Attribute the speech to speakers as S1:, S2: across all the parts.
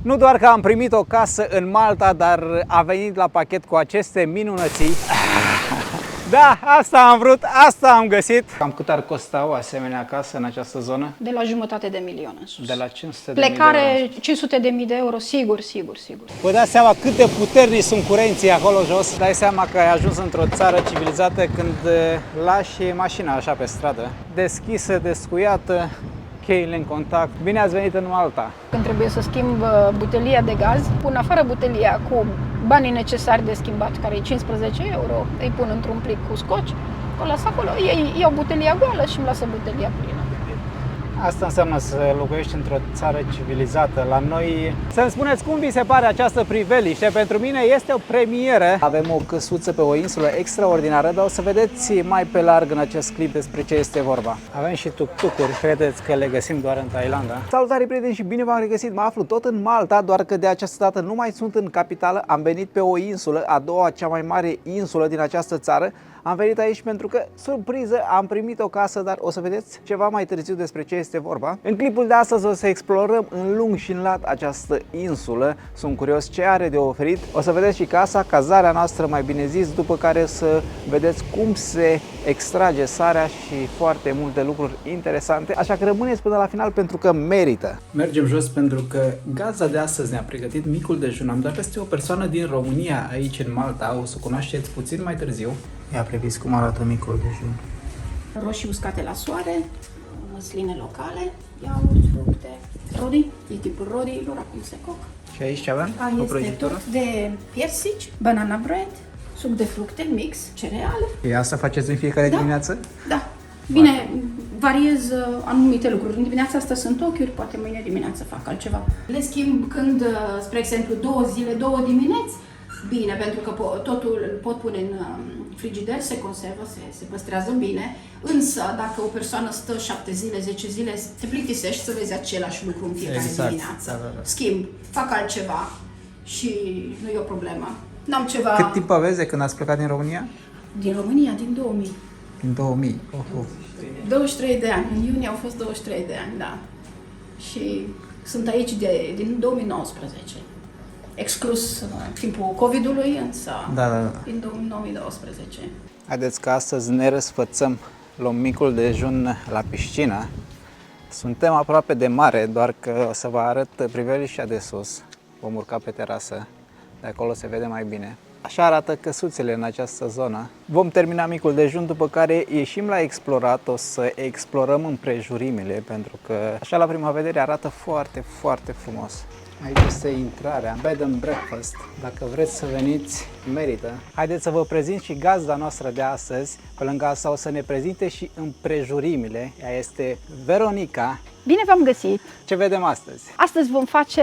S1: Nu doar că am primit o casă în Malta, dar a venit la pachet cu aceste minunății. Da, asta am vrut, asta am găsit. Cam cât ar costa o asemenea casă în această zonă?
S2: De la 500.000 de milioane în sus.
S1: De la 500.000 de
S2: Plecare
S1: euro.
S2: 500.000 de euro, sigur.
S1: Vă dați seama cât de puternici sunt curenții acolo jos. Dai seama că ai ajuns într-o țară civilizată când lași mașina așa pe stradă. Deschisă, descuiată, cheile în contact. Bine ați venit în Malta!
S2: Când trebuie să schimb butelia de gaz, pun afară butelia cu banii necesari de schimbat, care e 15 euro, îi pun într-un plic cu scoci, o las acolo, ei iau butelia goală și îmi lasă butelia plină.
S1: Asta înseamnă să locuiești într-o țară civilizată. La noi, să-mi spuneți cum vi se pare această priveliște. Pentru mine este o premieră. Avem o căsuță pe o insulă extraordinară, dar o să vedeți mai pe larg în acest clip despre ce este vorba. Avem și tuk-tukuri, credeți că le găsim doar în Thailanda? Salutare prieteni și bine v-am regăsit! Mă aflu tot în Malta, doar că de această dată nu mai sunt în capitală. Am venit pe o insulă, a doua cea mai mare insulă din această țară. Am venit aici pentru că, surpriză, am primit o casă, dar o să vedeți ceva mai târziu despre ce este vorba. În clipul de astăzi o să explorăm în lung și în lat această insulă. Sunt curios ce are de oferit. O să vedeți și casa, cazarea noastră mai bine zis, după care să vedeți cum se extrage sarea și foarte multe lucruri interesante. Așa că rămâneți până la final pentru că merită. Mergem jos pentru că gazda de astăzi ne-a pregătit micul dejun. Am dat peste o persoană din România aici în Malta, o să o cunoașteți puțin mai târziu. Ia priviți cum arată micul dejun.
S2: Roșii uscate la soare, măsline locale, iaurt, fructe, rodi, e tipul rodilor, acum se coc.
S1: Și aici ce avem? O
S2: Este
S1: prăjitură?
S2: tot de piersici, banana bread, suc de fructe, mix, cereale.
S1: E asta faceți în fiecare dimineață?
S2: Da. Bine, variez anumite lucruri. În dimineața asta sunt ochiuri, poate mâine dimineață fac altceva. Le schimb când, spre exemplu, 2 zile, 2 dimineți. Bine, pentru că totul îl pot pune în frigider, se conservă, se păstrează bine. Însă, dacă o persoană stă 7 zile, 10 zile, te plictisești să vezi același lucru în fiecare dimineață. Da. Schimb, fac altceva și nu e o problemă. N-am ceva...
S1: Cât timp aveți de când ați plecat din România?
S2: Din România, din 2000.
S1: Din 2000.
S2: 23 de ani. În iunie au fost 23 de ani, da. Și sunt aici din 2019. Exclus timpul COVID-ului, însă din 2012.
S1: Haideți că astăzi ne răsfățăm, luăm micul dejun la piscină. Suntem aproape de mare, doar că o să vă arăt priveliștea de sus. Vom urca pe terasă, de acolo se vede mai bine. Așa arată căsuțele în această zonă. Vom termina micul dejun, după care ieșim la explorat, o să explorăm împrejurimile, pentru că așa la prima vedere arată foarte, foarte frumos. Aici este intrarea, bed and breakfast. Dacă vreți să veniți, merită. Haideți să vă prezint și gazda noastră de astăzi. Pe lângă asta o să ne prezinte și împrejurimile. Ea este Veronica.
S2: Bine v-am găsit!
S1: Ce vedem astăzi?
S2: Astăzi vom face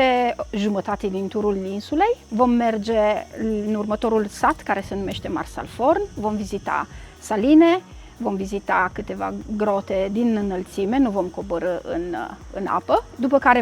S2: jumătate din turul insulei. Vom merge în următorul sat, care se numește Marsalforn. Vom vizita saline, vom vizita câteva grote din înălțime, nu vom coborî în apă. După care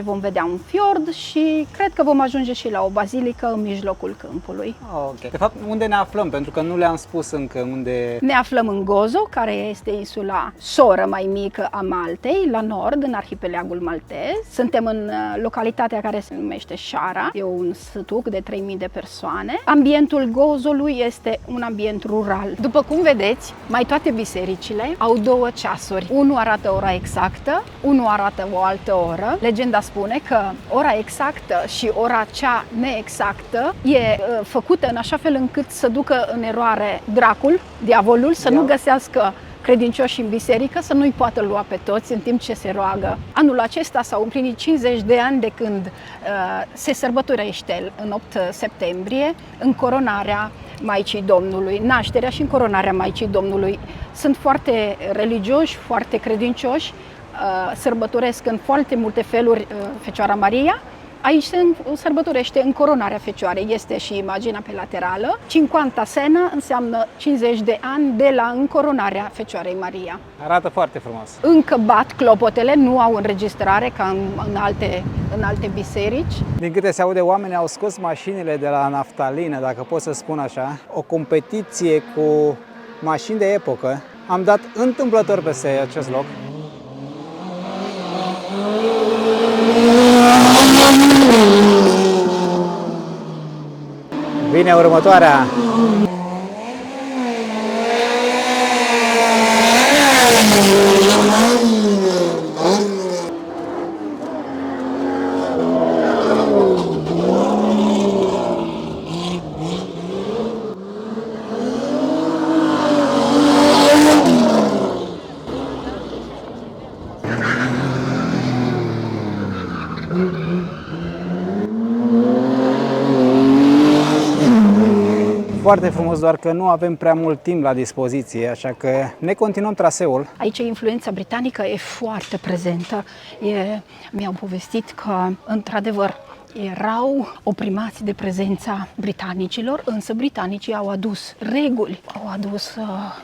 S2: vom vedea un fiord și cred că vom ajunge și la o bazilică în mijlocul câmpului.
S1: Ok. De fapt, unde ne aflăm? Pentru că nu le-am spus încă unde...
S2: Ne aflăm în Gozo, care este insula soră mai mică a Maltei, la nord, în arhipelagul maltez. Suntem în localitatea care se numește Shara, e un sătuc de 3000 de persoane. Ambientul Gozului este un ambient rural. După cum vedeți, toate bisericile au 2 ceasuri. Unul arată ora exactă, unul arată o altă oră. Legenda spune că ora exactă și ora cea neexactă e făcută în așa fel încât să ducă în eroare dracul, diavolul, să nu găsească credincioși în biserică, să nu-i poată lua pe toți în timp ce se roagă. Anul acesta s-au împlinit 50 de ani de când se sărbătorește în 8 septembrie încoronarea Maicii Domnului, nașterea și încoronarea Maicii Domnului. Sunt foarte religioși, foarte credincioși, sărbătoresc în foarte multe feluri Fecioara Maria. Aici se sărbătorește încoronarea Fecioarei, este și imaginea pe laterală. 50 sena înseamnă 50 de ani de la încoronarea Fecioarei Maria.
S1: Arată foarte frumos.
S2: Încă bat clopotele, nu au înregistrare ca în alte biserici.
S1: Din câte se aude, oamenii au scos mașinile de la naftalină, dacă pot să spun așa. O competiție cu mașini de epocă. Am dat întâmplător peste acest loc. Vine următoarea. Foarte frumos, doar că nu avem prea mult timp la dispoziție, așa că ne continuăm traseul.
S2: Aici influența britanică e foarte prezentă. Mi-au povestit că, într-adevăr, erau oprimați de prezența britanicilor, însă britanicii au adus reguli, au adus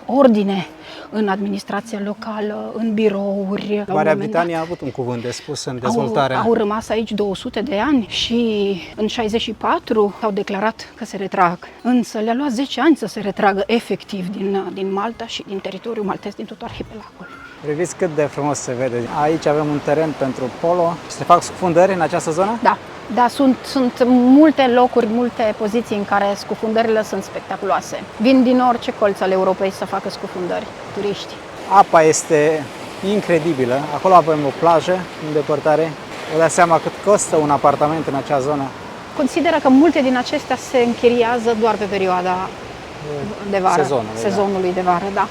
S2: ordine în administrația locală, în birouri.
S1: Marea Britanie a avut un cuvânt de spus în dezvoltare.
S2: Au rămas aici 200 de ani și în 64 au declarat că se retrag. Însă le-a luat 10 ani să se retragă efectiv din Malta și din teritoriul maltez, din tot arhipelagul.
S1: Priviți cât de frumos se vede. Aici avem un teren pentru polo. Se fac scufundări în această zonă?
S2: Da, sunt multe locuri, multe poziții în care scufundările sunt spectaculoase. Vin din orice colț al Europei să facă scufundări, turiști.
S1: Apa este incredibilă. Acolo avem o plajă în depărtare. Vă dați seama cât costă un apartament în acea zonă?
S2: Consideră că multe din acestea se închiriază doar pe perioada de vară, sezonului de vară, da.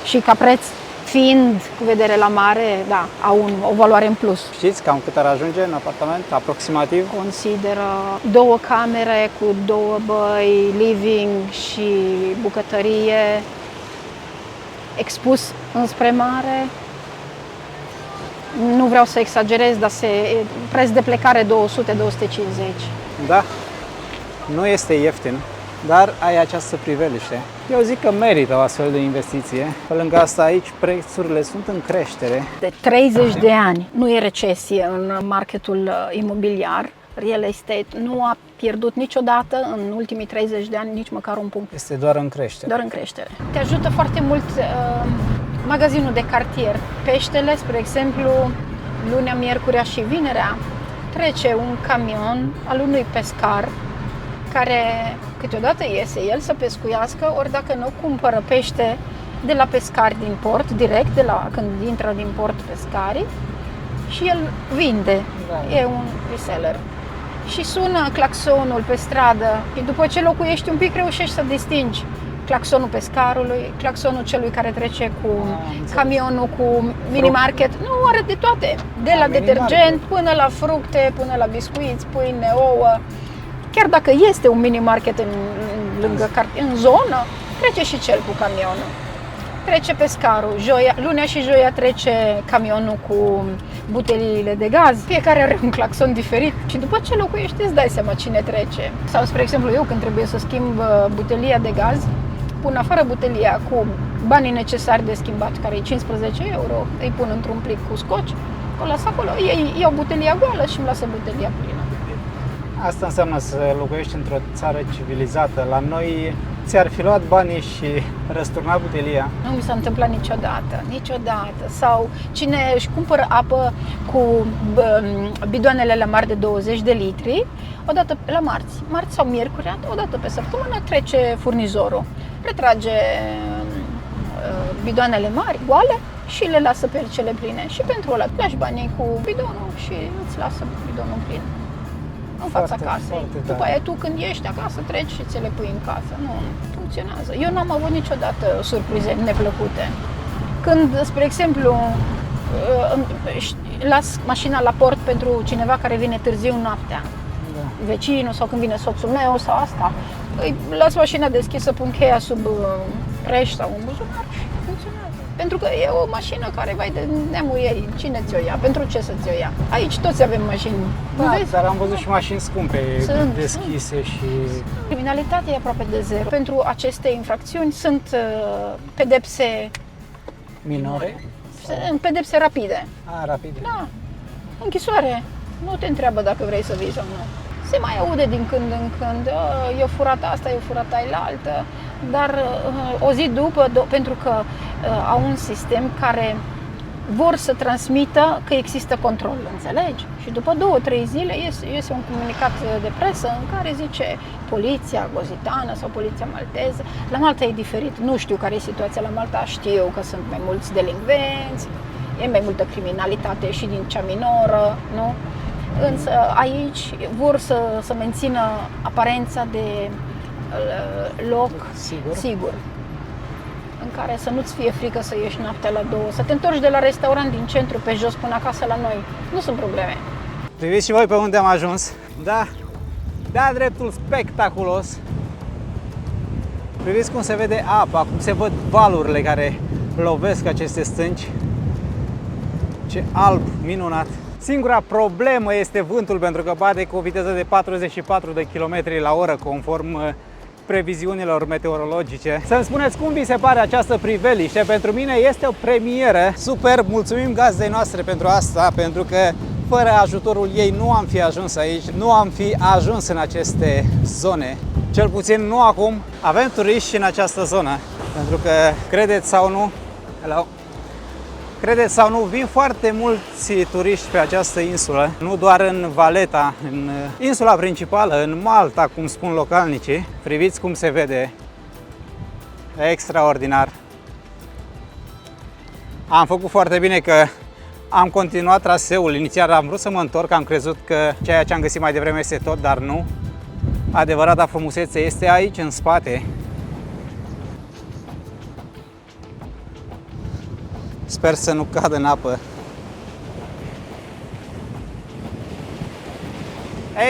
S2: Și ca preț, fiind cu vedere la mare, da, au o valoare în plus.
S1: Știți cam cât ar ajunge în apartament, aproximativ?
S2: Consideră 2 camere cu 2 băi, living și bucătărie, expus înspre mare. Nu vreau să exagerez, dar preț de plecare 200-250.
S1: Da, nu este ieftin, dar ai această priveliște. Eu zic că merită o astfel de investiție. Pe lângă asta, aici prețurile sunt în creștere.
S2: De 30 de ani nu e recesie în marketul imobiliar. Real estate nu a pierdut niciodată în ultimii 30 de ani nici măcar un punct.
S1: Este doar în creștere.
S2: Doar în creștere. Te ajută foarte mult magazinul de cartier. Peștele, spre exemplu, lunea, miercurea și vinerea, trece un camion al unui pescar care câteodată iese el să pescuiască, ori dacă nu, cumpără pește de la pescari din port, direct, când intră din port pescarii, și el vinde, e un reseller. Și sună claxonul pe stradă și după ce locuiești un pic reușești să distingi claxonul pescarului, claxonul celui care trece cu camionul cu mini-market. Nu, are de toate, de la detergent până la fructe, până la biscuiți, pâine, ouă. Chiar dacă este un mini-market în zonă, trece și cel cu camionul. Trece pescarul, lunea și joia trece camionul cu buteliile de gaz. Fiecare are un claxon diferit și după ce locuiești îți dai seama cine trece. Sau, spre exemplu, eu când trebuie să schimb butelia de gaz, pun afară butelia cu banii necesari de schimbat, care e 15 euro, îi pun într-un plic cu scoci, o las acolo, iau butelia goală și îmi lasă butelia plină.
S1: Asta înseamnă să locuiești într-o țară civilizată. La noi ți-ar fi luat banii și răsturna butelia?
S2: Nu mi s-a întâmplat niciodată. Sau cine își cumpără apă cu bidoanele la mari de 20 de litri, odată la marți sau miercuri, odată pe săptămână trece furnizorul, retrage bidoanele mari, goale, și le lasă pe cele pline. Și pentru ăla lași banii cu bidonul și îți lasă bidonul plin în fața casei. După aia tu când ești acasă treci și ți le pui în casă. Nu funcționează. Eu n-am avut niciodată surprize neplăcute. Când, spre exemplu, las mașina la port pentru cineva care vine târziu noaptea, vecinul sau când vine soțul meu sau asta, îi las mașina deschisă, pun cheia sub preș sau în buzunar și funcționează. Pentru că e o mașină care, vai de neamul ei, cine ți-o ia? Pentru ce să ți-o ia? Aici toți avem mașini.
S1: Da, dar am văzut și mașini scumpe deschise și...
S2: Criminalitatea e aproape de zero. Pentru aceste infracțiuni sunt pedepse
S1: minore?
S2: Pedepse rapide.
S1: Rapide.
S2: Da. Închisoare. Nu te întreabă dacă vrei să vii sau nu. Se mai aude din când în când, eu furat asta, eu furat ailaltă, dar o zi după, pentru că au un sistem care vor să transmită că există control, înțelegi? Și după 2-3 zile iese un comunicat de presă în care zice poliția gozitană sau poliția malteză. La Malta e diferit, nu știu care e situația la Malta, știu că sunt mai mulți delinvenți, e mai multă criminalitate și din cea minoră, nu? Însă aici vor să mențină aparența de loc sigur, în care să nu-ți fie frică să ieși noaptea la 2, să te întorci de la restaurant din centru pe jos până acasă la noi. Nu sunt probleme.
S1: Priviți și voi pe unde am ajuns. Da, de-a dreptul spectaculos. Priviți cum se vede apa, cum se văd valurile care lovesc aceste stânci. Ce alb, minunat. Singura problemă este vântul, pentru că bate cu o viteză de 44 de km la oră, conform previziunilor meteorologice. Să-mi spuneți cum vi se pare această priveliște. Pentru mine este o premieră. Super, mulțumim gazdei noastre pentru asta, pentru că fără ajutorul ei nu am fi ajuns aici, nu am fi ajuns în aceste zone. Cel puțin nu acum. Avem turiști în această zonă, pentru că, credeți sau nu, credeți sau nu, vin foarte mulți turiști pe această insulă, nu doar în Valeta, în insula principală, în Malta, cum spun localnicii. Priviți cum se vede, extraordinar. Am făcut foarte bine că am continuat traseul. Inițial am vrut să mă întorc, am crezut că ceea ce am găsit mai devreme este tot, dar nu. Adevărata frumusețe este aici, în spate. Sper să nu cadă în apă.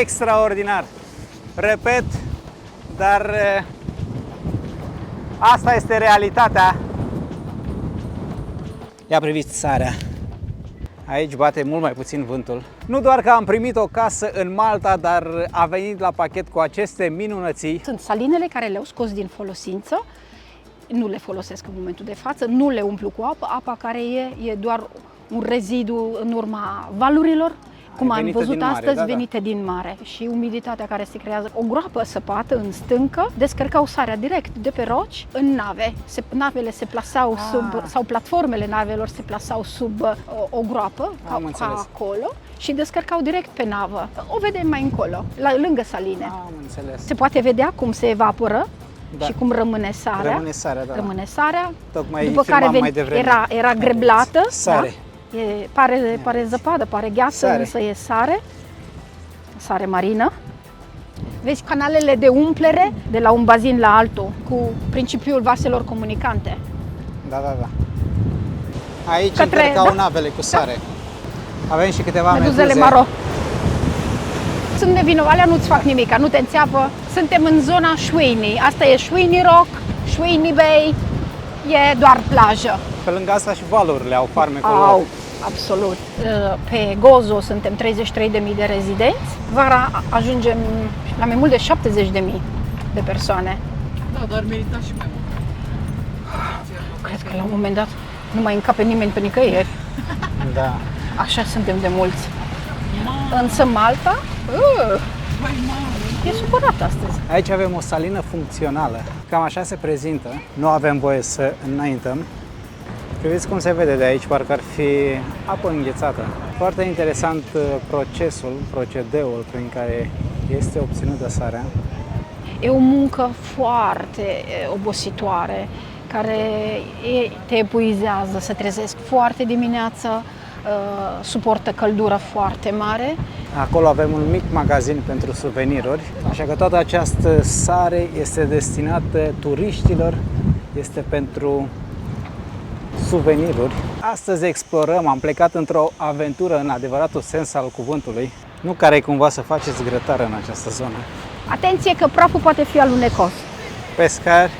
S1: Extraordinar! Repet, dar asta este realitatea. Ia priviți sarea. Aici bate mult mai puțin vântul. Nu doar că am primit o casă în Malta, dar a venit la pachet cu aceste minunății.
S2: Sunt salinele care le-au scos din folosință, nu le folosesc în momentul de față, nu le umplu cu apă, apa care e doar un rezidu în urma valurilor, cum am văzut astăzi, venite din mare, și umiditatea care se creează. O groapă săpată în stâncă, descărcau sarea direct de pe roci în nave. Navele se plasau sau platformele navelor se plasau sub o groapă, ca acolo, și descărcau direct pe navă. O vedem mai încolo, lângă saline.
S1: Am înțeles.
S2: Se poate vedea cum se evaporă. Da. Și cum rămâne sarea.
S1: Rămâne sarea, da.
S2: Rămâne sarea.
S1: Tocmai
S2: după care
S1: mai devreme.
S2: Era greblată.
S1: Sare.
S2: Da? Pare zăpadă, pare gheață,
S1: sare.
S2: Însă e sare. Sare marină. Vezi canalele de umplere de la un bazin la altul, cu principiul vaselor comunicante.
S1: Da. Aici încărcau navele cu sare. Da. Avem și câteva
S2: meduzele maro. Sunt nevinovale, nu-ți fac nimic, nu te înțeapă. Suntem în zona Șuini. Asta e Șuini Rock, Șuini Bay, e doar plajă.
S1: Pe lângă asta și valurile au farmecul lor.
S2: Au, absolut. Pe Gozo suntem 33.000 de rezidenți. Vara ajungem la mai mult de 70.000 de persoane.
S3: Da, dar merita și mai mult.
S2: Cred că la un moment dat nu mai încape nimeni pe nicăieri.
S1: Da.
S2: Așa suntem de mulți. Însă Malta e supărat astăzi.
S1: Aici avem o salină funcțională. Cam așa se prezintă. Nu avem voie să înaintăm. Priviți cum se vede de aici, parcă ar fi apă înghețată. Foarte interesant procedeul prin care este obținută sarea.
S2: E o muncă foarte obositoare, care te epuizează, se trezesc foarte dimineața, suportă căldură foarte mare.
S1: Acolo avem un mic magazin pentru suveniruri, așa că toată această sare este destinată turiștilor, este pentru suveniruri. Astăzi explorăm, am plecat într-o aventură în adevăratul sens al cuvântului, nu care cumva să faceți grătară în această zonă.
S2: Atenție că praful poate fi alunecos.
S1: Pescari.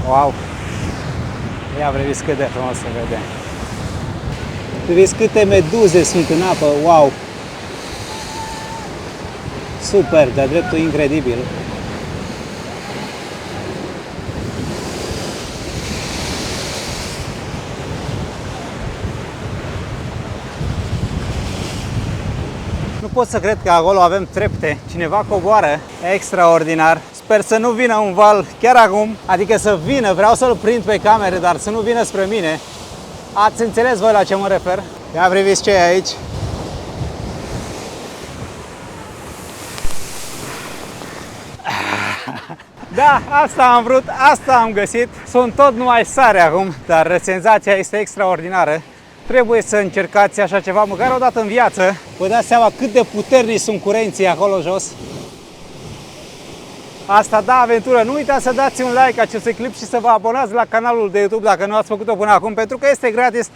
S1: Wow! Ia priviți cât de frumos se vede. Priviți câte meduze sunt în apă, wow! Super, de-a dreptul incredibil. Nu pot să cred că acolo avem trepte. Cineva coboară. Extraordinar. Sper să nu vină un val chiar acum, adică să vină, vreau să-l prind pe camere, dar să nu vină spre mine. Ați înțeles voi la ce mă refer? Ia priviți ce e aici. Da, asta am vrut, asta am găsit. Sunt tot numai sare acum, dar senzația este extraordinară. Trebuie să încercați așa ceva măcar o dată în viață. Vă dați seama cât de puternici sunt curenții acolo jos. Asta da aventură. Nu uitați să dați un like acestui clip și să vă abonați la canalul de YouTube dacă nu ați făcut-o până acum, pentru că este gratis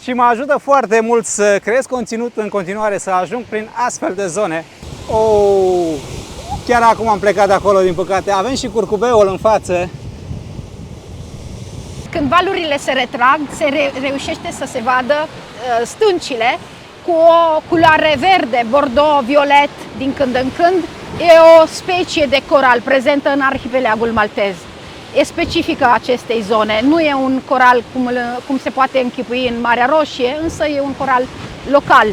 S1: și mă ajută foarte mult să creez conținut în continuare, să ajung prin astfel de zone. Oh, chiar acum am plecat de acolo, din păcate. Avem și curcubeul în față.
S2: Când valurile se retrag, se reușește să se vadă stâncile cu o culoare verde, bordeaux, violet din când în când. E o specie de coral prezentă în arhipelagul maltez. E specifică acestei zone. Nu e un coral cum se poate închipui în Marea Roșie, însă e un coral local.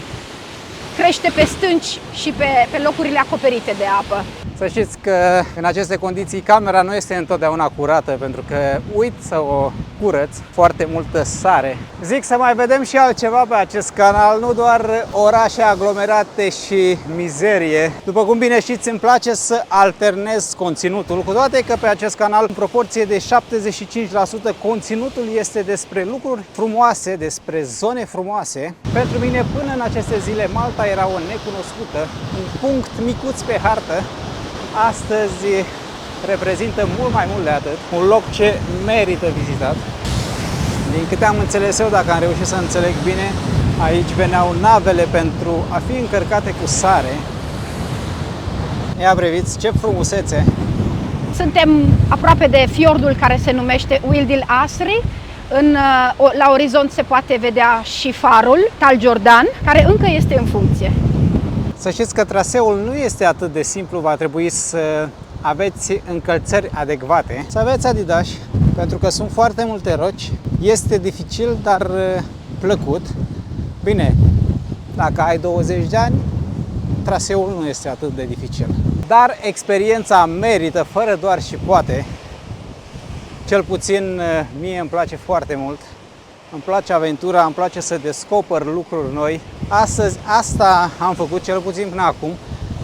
S2: Crește pe stânci și pe locurile acoperite de apă.
S1: Să știți că în aceste condiții camera nu este întotdeauna curată, pentru că uit să o curăț, foarte multă sare. Zic să mai vedem și altceva pe acest canal, nu doar orașe aglomerate și mizerie. După cum bine știți, îmi place să alternez conținutul, cu toate că pe acest canal, în proporție de 75%, conținutul este despre lucruri frumoase, despre zone frumoase. Pentru mine, până în aceste zile, Malta era o necunoscută, un punct micuț pe hartă. Astăzi reprezintă mult mai mult de atât, un loc ce merită vizitat. Din câte am înțeles eu, dacă am reușit să înțeleg bine, aici veneau navele pentru a fi încărcate cu sare. Ia priviți ce frumusețe!
S2: Suntem aproape de fiordul care se numește Wildil Asri. La orizont se poate vedea și farul Tal Jordan, care încă este în funcție.
S1: Să știți că traseul nu este atât de simplu, va trebui să aveți încălțări adecvate, să aveți Adidas, pentru că sunt foarte multe roci. Este dificil, dar plăcut. Bine, dacă ai 20 de ani, traseul nu este atât de dificil. Dar experiența merită, fără doar și poate. Cel puțin mie îmi place foarte mult. Îmi place aventura, îmi place să descoper lucruri noi. Astăzi asta am făcut, cel puțin până acum.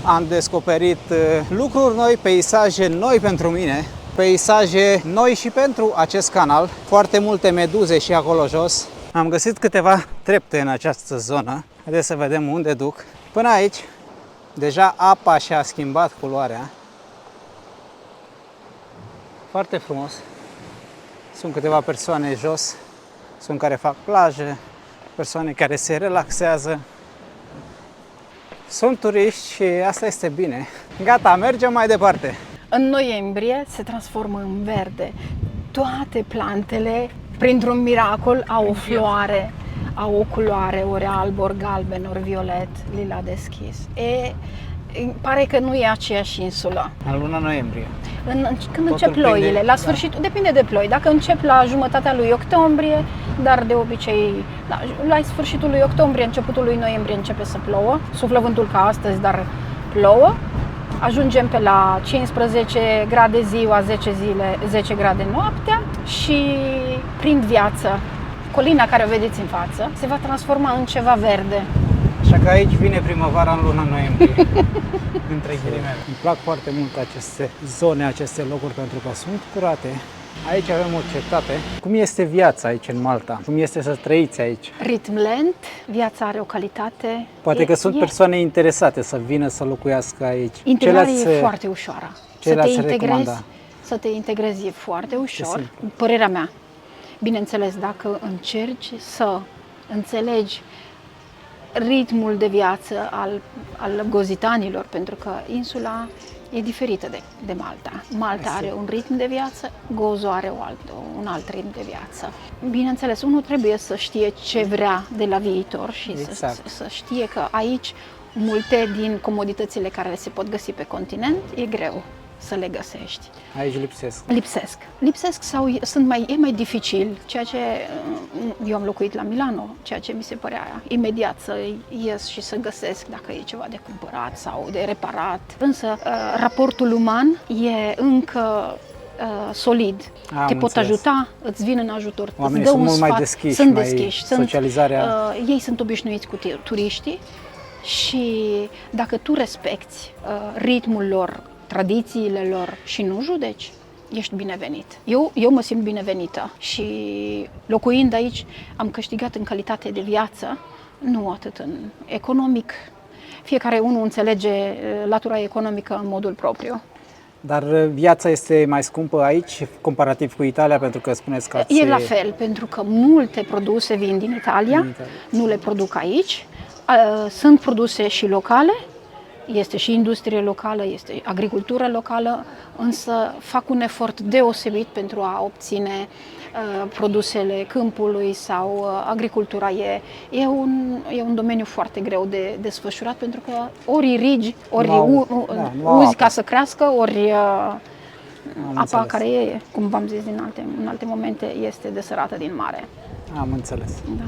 S1: Am descoperit lucruri noi, peisaje noi pentru mine, peisaje noi și pentru acest canal. Foarte multe meduze și acolo jos. Am găsit câteva trepte în această zonă. Haideți să vedem unde duc. Până aici, deja apa și-a schimbat culoarea. Foarte frumos. Sunt câteva persoane jos. Sunt care fac plajă, persoane care se relaxează. Sunt turiști și asta este bine. Gata, mergem mai departe.
S2: În noiembrie se transformă în verde. Toate plantele, printr-un miracol, au o floare, au o culoare, ori alb, ori galben, ori violet, lila deschis. Pare că nu e aceeași insulă.
S1: În luna noiembrie.
S2: Când încep ploile, la sfârșit, depinde de ploi. Dacă încep la jumătatea lui octombrie, dar de obicei, la sfârșitul lui octombrie, începutul lui noiembrie începe să plouă. Suflă vântul ca astăzi, dar plouă. Ajungem pe la 15 grade ziua, 10 grade noaptea și prind viață. Colina care o vedeți în față se va transforma în ceva verde.
S1: Așa că aici vine primăvara în luna noiembrie, între ghilimele. Îmi plac foarte mult aceste zone, aceste locuri, pentru că sunt curate. Aici avem o cetate. Cum este viața aici în Malta? Cum este să trăiți aici?
S2: Ritm lent, viața are o calitate.
S1: Poate că sunt persoane interesate să vină să locuiască aici.
S2: Integrarea e foarte ușoară. Să te integrezi e foarte ușor, părerea mea. Bineînțeles, dacă încerci să înțelegi ritmul de viață al gozitanilor, pentru că insula e diferită de Malta. Malta are un ritm de viață, Gozo are un alt ritm de viață. Bineînțeles, unul trebuie să știe ce vrea de la viitor și să știe că aici multe din comoditățile care se pot găsi pe continent e greu să le găsești.
S1: Aici lipsesc.
S2: Lipsesc sau e mai dificil, ceea ce eu am locuit la Milano, ceea ce mi se părea imediat să ies și să găsesc dacă e ceva de cumpărat sau de reparat. Însă raportul uman e încă solid. Te pot ajuta, îți vin în ajutor,
S1: oamenii
S2: îți dă
S1: sunt
S2: un
S1: mult
S2: sfat,
S1: mai deschiși,
S2: sunt
S1: mai
S2: deschiși.
S1: socializarea.
S2: Ei sunt obișnuiți cu turiștii și dacă tu respecti ritmul lor, tradițiile lor și nu judeci, ești binevenit. Eu mă simt binevenită și locuind aici am câștigat în calitate de viață, nu atât în economic. Fiecare unul înțelege latura economică în modul propriu.
S1: Dar viața este mai scumpă aici, comparativ cu Italia, pentru că spuneți că
S2: E la fel, pentru că multe produse vin din Italia, nu le produc aici. Sunt produse și locale, este și industrie locală, este agricultură locală, însă fac un efort deosebit pentru a obține produsele câmpului sau agricultura. E un domeniu foarte greu de desfășurat, pentru că ori irigi, ori uzi ca să crească, ori apa care e, cum v-am zis în alte momente, este desărată din mare.
S1: Am înțeles.
S2: Da.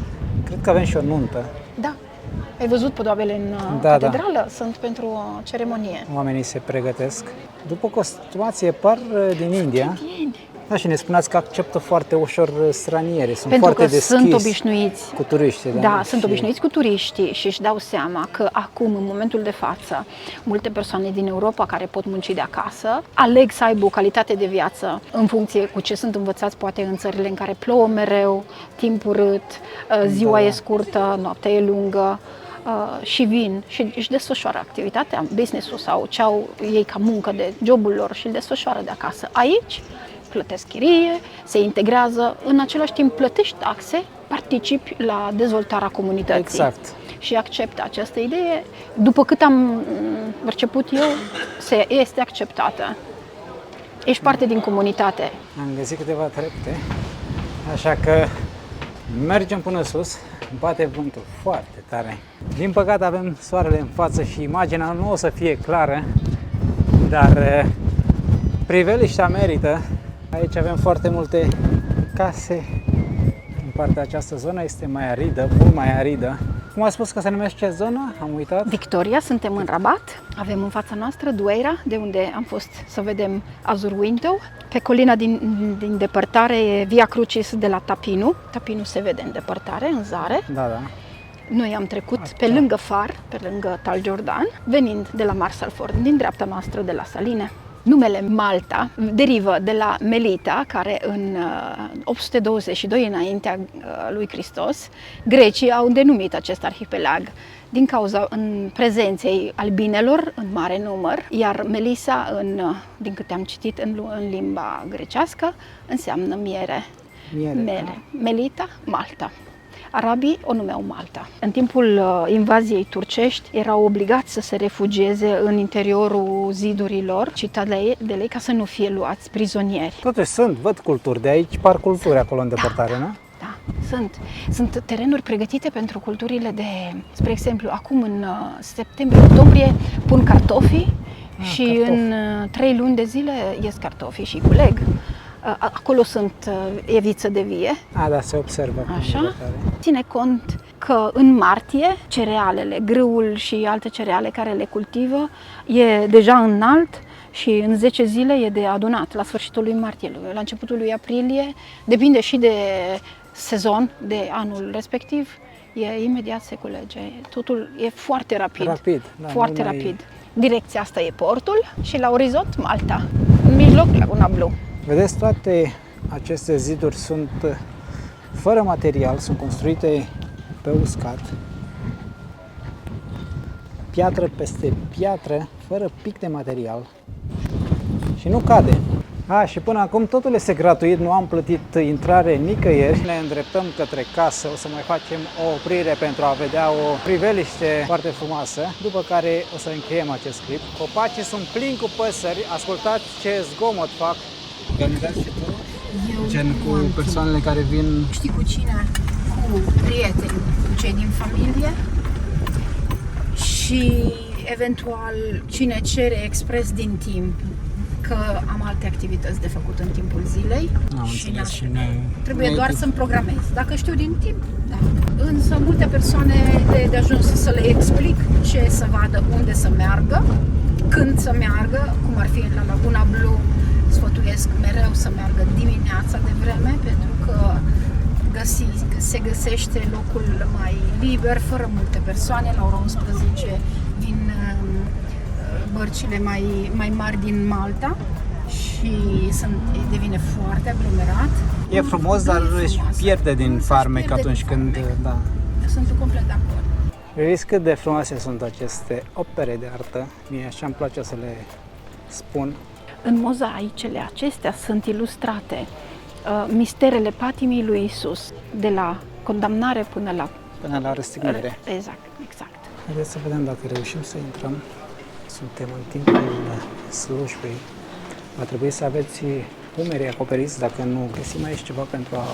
S1: Cred că avem și o nuntă.
S2: Da. Ai văzut podoabele în catedrală? Da. Sunt pentru ceremonie.
S1: Oamenii se pregătesc. După costumație par din India. Da, și ne spuneați că acceptă foarte ușor stranieri. Sunt
S2: pentru
S1: foarte
S2: că
S1: deschiși
S2: sunt obișnuiți
S1: cu turiștii.
S2: Da, sunt obișnuiți cu turiștii și își dau seama că acum, în momentul de față, multe persoane din Europa care pot munci de acasă aleg să aibă o calitate de viață în funcție cu ce sunt învățați poate în țările în care plouă mereu, timp urât, ziua e scurtă, noaptea e lungă. Și vin și își desfășoară activitatea, business-ul sau ce au ei ca muncă de jobul lor și îl desfășoară de acasă. Aici plătesc chirie, se integrează, în același timp plătești taxe, participi la dezvoltarea comunității.
S1: Exact.
S2: Și acceptă această idee. După cât am perceput eu, este acceptată. Ești parte din comunitate.
S1: Am găsit câteva trepte, așa că mergem până sus. Bate vântul foarte tare. Din păcate avem soarele în față și imaginea nu o să fie clară, dar priveliștea merită. Aici avem foarte multe case. În partea această zonă este mai aridă, mult mai aridă. Cum a spus că se numește zona? Am uitat.
S2: Victoria, suntem în Rabat. Avem în fața noastră Dueira, de unde am fost să vedem Azur Window. Pe colina din depărtare e Via Crucis de la Tapinu. Tapinu se vede în depărtare, în zare.
S1: Da.
S2: Noi am trecut pe lângă far, pe lângă Tal Jordan, venind de la Marsalford, din dreapta noastră de la Saline. Numele Malta derivă de la Melita, care în 822 înaintea lui Hristos, grecii au denumit acest arhipelag din cauza în prezenței albinelor în mare număr, iar Melisa, din câte am citit în limba grecească, înseamnă miere. Melita, Malta. Arabii o numeau Malta. În timpul invaziei turcești erau obligați să se refugieze în interiorul zidurilor citadelei ca să nu fie luați prizonieri.
S1: Totuși văd culturi, de aici par culturi acolo în depărtare, nu?
S2: Da, sunt terenuri pregătite pentru culturile spre exemplu, acum în septembrie-octombrie pun cartofii și în 3 luni de zile ies cartofii și culeg. Acolo e viță de vie.
S1: Da, se observă.
S2: Așa. Ține cont că în martie cerealele, grâul și alte cereale care le cultivă e deja înalt și în 10 zile e de adunat, la sfârșitul lui martie, la începutul lui aprilie, depinde și de sezon, de anul respectiv, imediat se culege. Totul e foarte rapid. Foarte rapid. Direcția asta e portul și la orizont Malta, în mijloc Laguna Blu.
S1: Vedeți, toate aceste ziduri sunt fără material, sunt construite pe uscat, piatră peste piatră, fără pic de material și nu cade. Și până acum totul este gratuit, nu am plătit intrare nicăieri. Ne îndreptăm către casă, o să mai facem o oprire pentru a vedea o priveliște foarte frumoasă, după care o să încheiem acest clip. Copacii sunt plini cu păsări, ascultați ce zgomot fac. Organizați și tu? Gen cu persoanele care vin...
S2: Știi cu cine? Cu prieteni, cu cei din familie și eventual cine cere expres din timp. că am alte activități de făcut în timpul zilei
S1: Am
S2: și
S1: înțeles și
S2: trebuie doar să-mi programez. Dacă știu din timp, da. Însă multe persoane de ajuns să le explic ce să vadă, unde să meargă, când să meargă, cum ar fi la Laguna Blue, sfătuiesc mereu să meargă dimineața de vreme, pentru că se găsește locul mai liber, fără multe persoane. La ora 11 vin bărcile mai mari din Malta și devine foarte aglomerat.
S1: E frumos, dar își pierde din farmec atunci când... Da.
S2: Sunt complet de acord.
S1: Vedeți cât de frumoase sunt aceste opere de artă. Mie așa îmi place să le spun.
S2: În mozaicele acestea sunt ilustrate misterele patimii lui Isus, de la condamnare
S1: Până la răstignire.
S2: Exact.
S1: Haideți să vedem dacă reușim să intrăm. Suntem în timpul slujbei. Va trebui să aveți umerii acoperiți dacă nu găsim aici ceva pentru a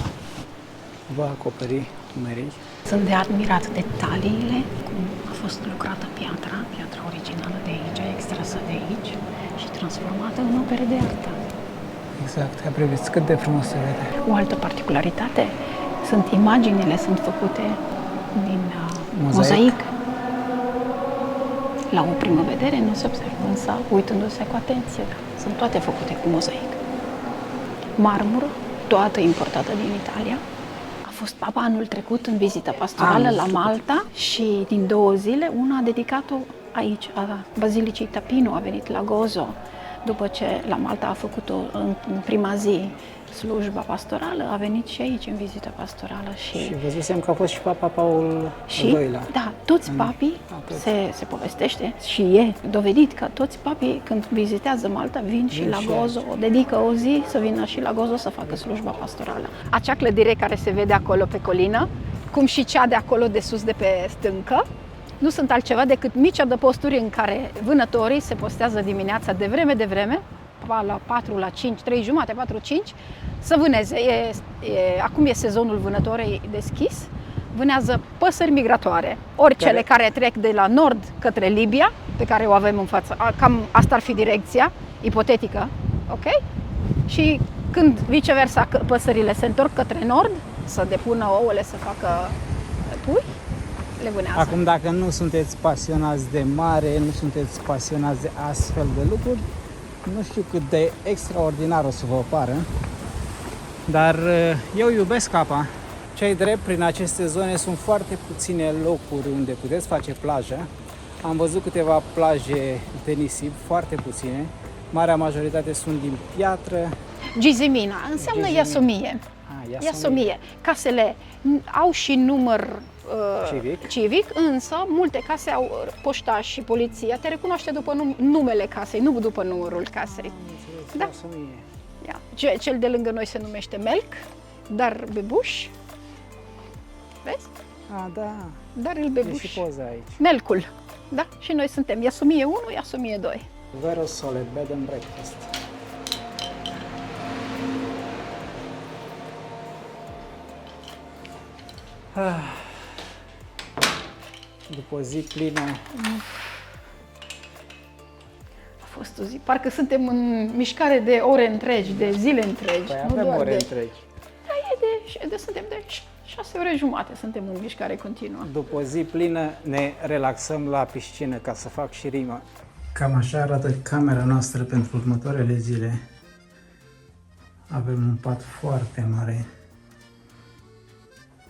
S1: vă acoperi umerii.
S2: Sunt de admirat detaliile, cum a fost lucrată piatra originală de aici, extrasă de aici și transformată în opere de artă.
S1: Exact, priviți cât de frumos se vede.
S2: O altă particularitate, imaginile sunt făcute din mozaic. La o primă vedere nu se observă, însă uitându-se cu atenție, sunt toate făcute cu mozaic. Marmură, toată importată din Italia. A fost papa anul trecut în vizită pastorală la Malta și din 2 zile una a dedicat-o aici, a Bazilicii Tapino, a venit la Gozo. După ce la Malta a făcut-o în prima zi slujba pastorală, a venit și aici în vizită pastorală.
S1: Și văzusem că a fost și Papa Paul al II-lea.
S2: Da, toți papii, se povestește și e dovedit că toți papii când vizitează Malta vin și la Gozo, dedică o zi să vină și la Gozo să facă slujba pastorală. Acea clădire care se vede acolo pe colină, cum și cea de acolo de sus de pe stâncă, nu sunt altceva decât mici adăposturi în care vânătorii se postează dimineața de vreme, la 4, la 5, 3 jumate, 4, 5, să vâneze. Acum e sezonul vânătorii deschis, vânează păsări migratoare, ori cele care trec de la nord către Libia, pe care o avem în față, cam asta ar fi direcția ipotetică, ok? Și când viceversa păsările se întorc către nord, să depună ouăle, să facă pui, le vânează.
S1: Acum, dacă nu sunteți pasionați de mare, nu sunteți pasionați de astfel de lucruri, nu știu cât de extraordinar o să vă pară, dar eu iubesc apa. Ce-i drept, prin aceste zone sunt foarte puține locuri unde puteți face plajă. Am văzut câteva plaje de nisip, foarte puține. Marea majoritate sunt din piatră.
S2: Gizimina înseamnă Iasomie. Iasomie. Casele au și număr civic, însă multe case au poștaș și poliția. Te recunoaște după numele casei, nu după numărul casei. Da. Cel de lângă noi se numește Melc, dar Bebuș. Vezi?
S1: Da.
S2: Dar el Bebuș.
S1: E și poza aici.
S2: Melcul. Da, și noi suntem Iasomie 1, Iasomie 2.
S1: Vero Sole, bed and breakfast. După o zi plină.
S2: A fost o zi, parcă suntem în mișcare de ore întregi, de zile întregi.
S1: Păi
S2: nu
S1: avem
S2: doar
S1: ore întregi.
S2: Da, suntem de 6 ore jumate, suntem în mișcare continuă.
S1: După o zi plină ne relaxăm la piscină, ca să fac și rimă. Cam așa arată camera noastră pentru următoarele zile. Avem un pat foarte mare.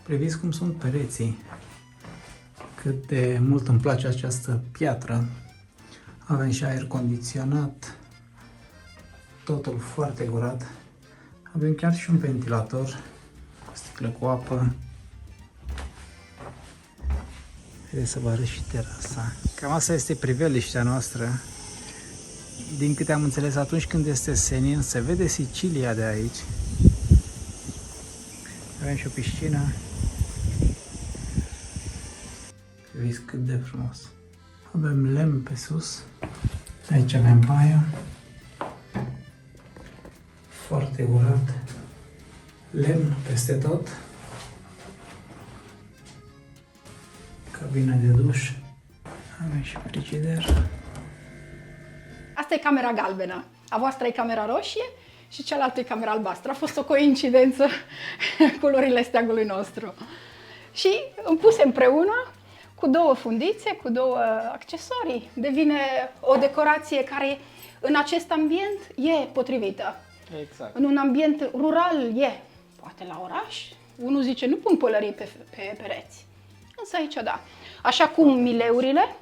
S1: Priviți cum sunt pereții. Cât de mult îmi place această piatră. Avem și aer condiționat. Totul foarte curat. Avem chiar și un ventilator. Sticlă cu apă. Haideți să vă arăt și terasa. Cam asta este priveliștea noastră. Din câte am înțeles, atunci când este senin, se vede Sicilia de aici. Avem și o piscină. Vedeți cât de frumos. Avem lemn pe sus. Aici avem baia. Foarte curat. Lemn peste tot. Cabina de duș. Avem și frigider.
S2: Asta e camera galbenă. A voastră e camera roșie și cealaltă e camera albastră. A fost o coincidență culorile steagului nostru. Și îmi puse împreună cu două fundițe, cu două accesorii. Devine o decorație care în acest ambient e potrivită.
S1: Exact.
S2: În un ambient rural e. Poate la oraș, unul zice nu pun pălării pe pereți. Însă aici da. Așa cum mileurile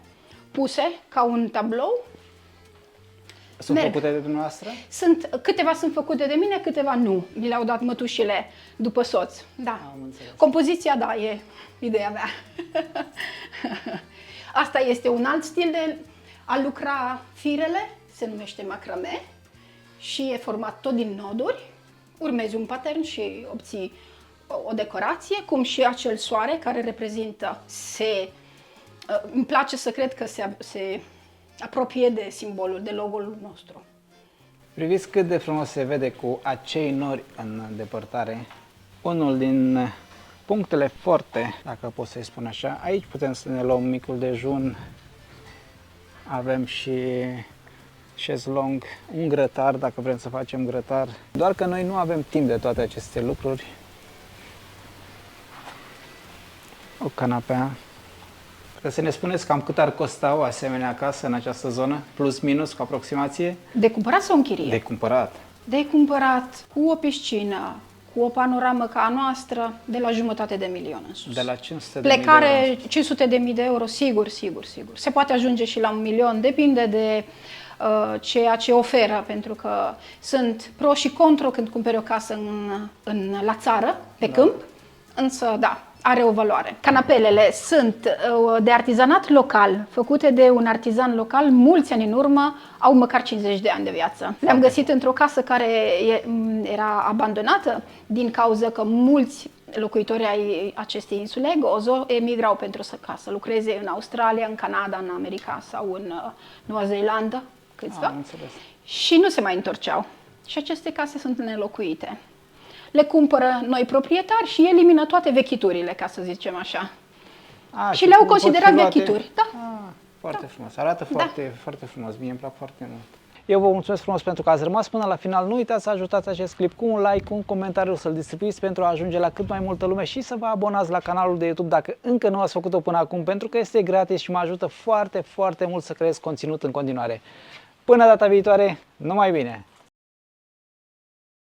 S2: puse ca un tablou.
S1: Sunt
S2: merg.
S1: făcute de dumneavoastră?
S2: Câteva sunt făcute de mine, câteva nu. Mi le-au dat mătușile după soț. Da.
S1: Am înțeles.
S2: Compoziția, da, e ideea mea. Asta este un alt stil de a lucra firele, se numește macrame și e format tot din noduri. Urmezi un pattern și obții o decorație, cum și acel soare care reprezintă, îmi place să cred că se apropie de simbolul, de logo-ul nostru.
S1: Priviți cât de frumos se vede cu acei nori în depărtare. Unul din punctele forte, dacă pot să-i spun așa, aici putem să ne luăm micul dejun, avem și șezlong, un grătar, dacă vrem să facem grătar. Doar că noi nu avem timp de toate aceste lucruri. O canapea. Că să ne spuneți cam cât ar costa o asemenea casă în această zonă, plus minus, cu aproximație?
S2: De cumpărat sau în chirie?
S1: De cumpărat.
S2: De cumpărat, cu o piscină, cu o panoramă ca a noastră, de la 500.000 în sus.
S1: De la 500.000 de
S2: Plecare
S1: euro.
S2: 500.000 de euro, sigur. Se poate ajunge și la 1.000.000, depinde de ceea ce oferă, pentru că sunt pro și contra când cumperi o casă la țară, pe câmp, însă da, are o valoare. Canapelele sunt de artizanat local, făcute de un artizan local, mulți ani în urmă, au măcar 50 de ani de viață. Le-am găsit într-o casă care era abandonată din cauza că mulți locuitori ai acestei insule, Gozo, emigrau pentru ca să lucreze în Australia, în Canada, în America sau în Noua Zeelandă, câțiva,
S1: Am înțeles.
S2: și nu se mai întorceau. Și aceste case sunt nelocuite. Le cumpără noi proprietari și elimină toate vechiturile, ca să zicem așa. Și le-au
S1: pot fi
S2: considerat
S1: luate?
S2: vechituri. Da.
S1: Foarte frumos. Arată foarte frumos. Mie îmi plac foarte mult. Eu vă mulțumesc frumos pentru că ați rămas până la final. Nu uitați să ajutați acest clip cu un like, cu un comentariu, să-l distribuiți pentru a ajunge la cât mai multă lume și să vă abonați la canalul de YouTube dacă încă nu ați făcut-o până acum, pentru că este gratis și mă ajută foarte mult să creez conținut în continuare. Până data viitoare, numai bine!